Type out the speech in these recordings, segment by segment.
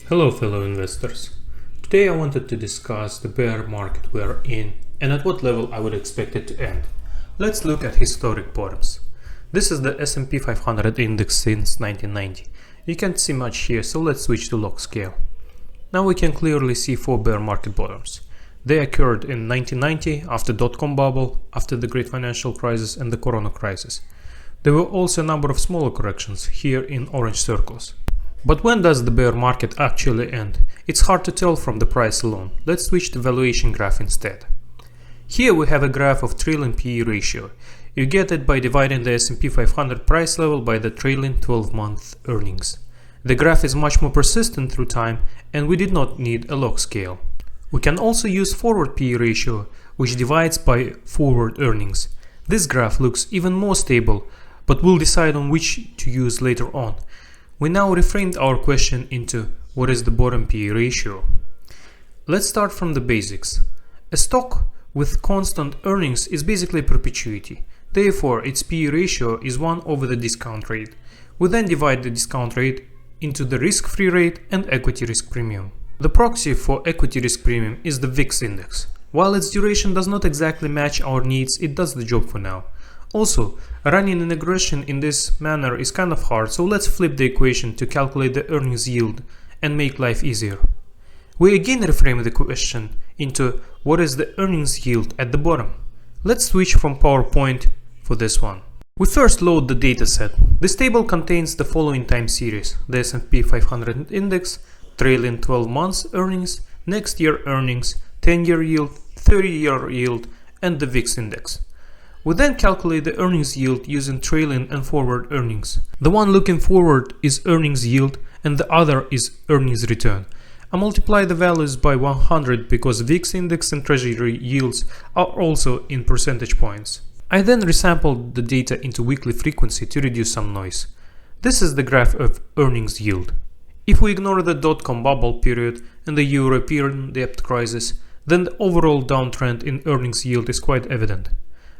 Hello fellow investors. Today I wanted to discuss the bear market we're in and at what level I would expect it to end. Let's look at historic bottoms. This is the S&P 500 index since 1990. You can't see much here, so let's switch to log scale. Now we can clearly see 4 bear market bottoms. They occurred in 1990, after dot-com bubble, after the great financial crisis and the corona crisis. There were also a number of smaller corrections here in orange circles. But when does the bear market actually end? It's hard to tell from the price alone. Let's switch to valuation graph instead. Here we have a graph of trailing PE ratio. You get it by dividing the S&P 500 price level by the trailing 12-month earnings. The graph is much more persistent through time, and we did not need a log scale. We can also use forward PE ratio, which divides by forward earnings. This graph looks even more stable, but we'll decide on which to use later on. We now reframed our question into what is the bottom PE ratio. Let's start from the basics. A stock with constant earnings is basically perpetuity. Therefore, its PE ratio is 1 over the discount rate. We then divide the discount rate into the risk-free rate and equity risk premium. The proxy for equity risk premium is the VIX index. While its duration does not exactly match our needs, it does the job for now. Also, running an regression in this manner is kind of hard, so let's flip the equation to calculate the earnings yield and make life easier. We again reframe the question into what is the earnings yield at the bottom. Let's switch from PowerPoint for this one. We first load the dataset. This table contains the following time series: the S&P 500 index, trailing 12 months earnings, next year earnings, 10-year yield, 30-year yield, and the VIX index. We then calculate the earnings yield using trailing and forward earnings. The one looking forward is earnings yield and the other is earnings return. I multiply the values by 100 because VIX index and treasury yields are also in percentage points. I then resampled the data into weekly frequency to reduce some noise. This is the graph of earnings yield. If we ignore the dot-com bubble period and the European debt crisis, then the overall downtrend in earnings yield is quite evident.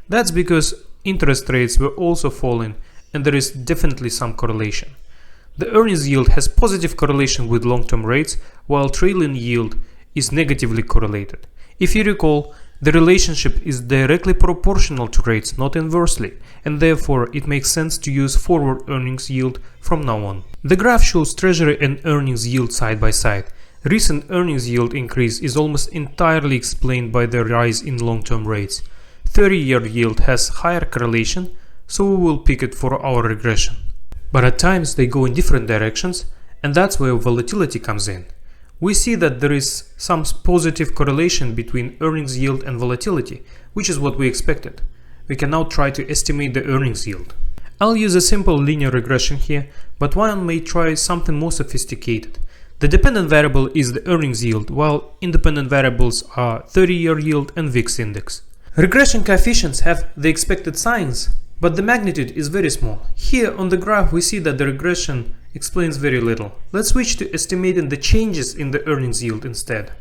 That's because interest rates were also falling and there is definitely some correlation. The earnings yield has positive correlation with long-term rates, while trailing yield is negatively correlated. If you recall, the relationship is directly proportional to rates, not inversely, and therefore it makes sense to use forward earnings yield from now on. The graph shows treasury and earnings yield side by side. Recent earnings yield increase is almost entirely explained by the rise in long-term rates. 30-year yield has higher correlation, so we will pick it for our regression. But at times they go in different directions, and that's where volatility comes in. We see that there is some positive correlation between earnings yield and volatility, which is what we expected. We can now try to estimate the earnings yield. I'll use a simple linear regression here, but one may try something more sophisticated. The dependent variable is the earnings yield, while independent variables are 30-year yield and VIX index. Regression coefficients have the expected signs, but the magnitude is very small. Here on the graph we see that the regression explains very little. Let's switch to estimating the changes in the earnings yield instead.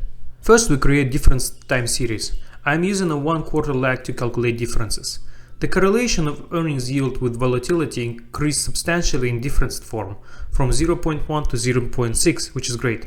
First we create difference time series. I'm using a 1/4 lag to calculate differences. The correlation of earnings yield with volatility increased substantially in difference form, from 0.1 to 0.6, which is great.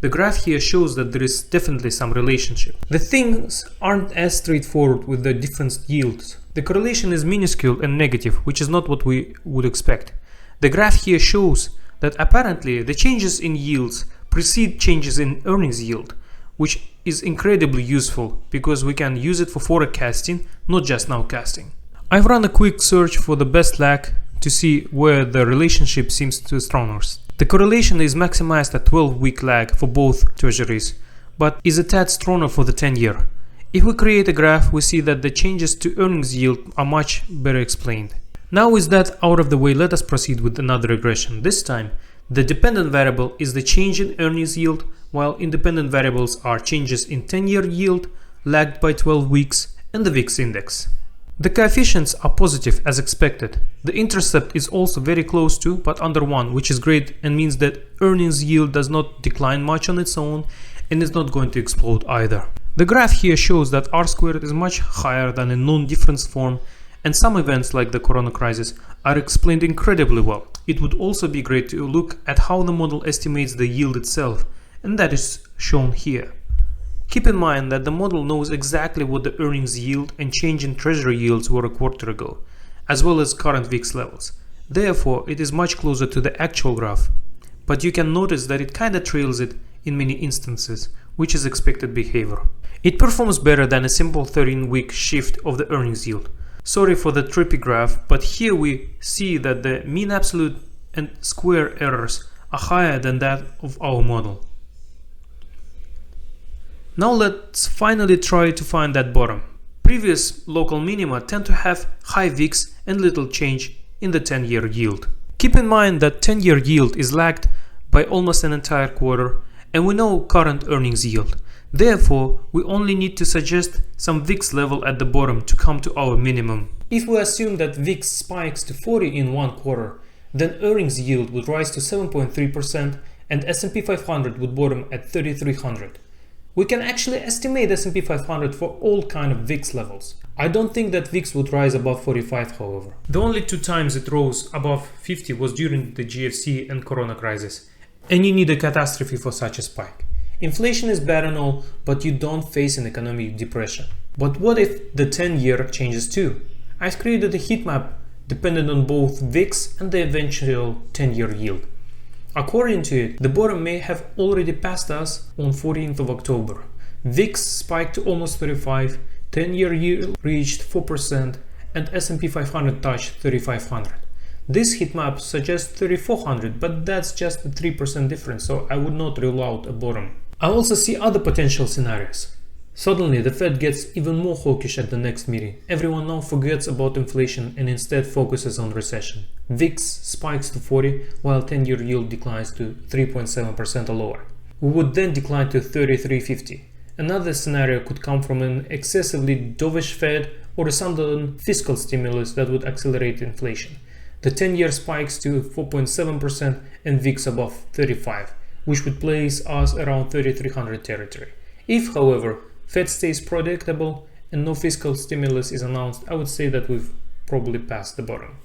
The graph here shows that there is definitely some relationship. The things aren't as straightforward with the different yields. The correlation is minuscule and negative, which is not what we would expect. The graph here shows that apparently the changes in yields precede changes in earnings yield, which is incredibly useful because we can use it for forecasting, not just nowcasting. I've run a quick search for the best lag to see where the relationship seems to strongest. The correlation is maximized at 12-week lag for both treasuries, but is a tad stronger for the 10-year. If we create a graph, we see that the changes to earnings yield are much better explained. Now with that out of the way, let us proceed with another regression. This time, the dependent variable is the change in earnings yield, while independent variables are changes in 10-year yield, lagged by 12 weeks, and the VIX index. The coefficients are positive as expected. The intercept is also very close to, but under 1, which is great and means that earnings yield does not decline much on its own and is not going to explode either. The graph here shows that R squared is much higher than in non-difference form, and some events like the corona crisis are explained incredibly well. It would also be great to look at how the model estimates the yield itself. and that is shown here. Keep in mind that the model knows exactly what the earnings yield and change in treasury yields were a quarter ago, as well as current VIX levels. Therefore, it is much closer to the actual graph, but you can notice that it kinda trails it in many instances, which is expected behavior. It performs better than a simple 13-week shift of the earnings yield. Sorry for the trippy graph, but here we see that the mean absolute and square errors are higher than that of our model. Now let's finally try to find that bottom. Previous local minima tend to have high VIX and little change in the 10-year yield. Keep in mind that 10-year yield is lagged by almost an entire quarter, and we know current earnings yield. Therefore, we only need to suggest some VIX level at the bottom to come to our minimum. If we assume that VIX spikes to 40 in one quarter, then earnings yield would rise to 7.3% and S&P 500 would bottom at 3,300. We can actually estimate S&P 500 for all kind of VIX levels. I don't think that VIX would rise above 45, however. The only two times it rose above 50 was during the GFC and Corona crisis, and you need a catastrophe for such a spike. Inflation is bad and all, but you don't face an economic depression. But what if the 10-year changes too? I've created a heat map dependent on both VIX and the eventual 10-year yield. According to it, the bottom may have already passed us on 14th of October. VIX spiked to almost 35, 10-year yield reached 4%, and S&P 500 touched 3,500. This heat map suggests 3,400, but that's just a 3% difference, so I would not rule out a bottom. I also see other potential scenarios. Suddenly, the Fed gets even more hawkish at the next meeting. Everyone now forgets about inflation and instead focuses on recession. VIX spikes to 40, while 10-year yield declines to 3.7% or lower. We would then decline to 33.50. Another scenario could come from an excessively dovish Fed or a sudden fiscal stimulus that would accelerate inflation. The 10-year spikes to 4.7% and VIX above 35, which would place us around 3,300 territory. If, however, Fed stays predictable and no fiscal stimulus is announced, I would say that we've probably passed the bottom.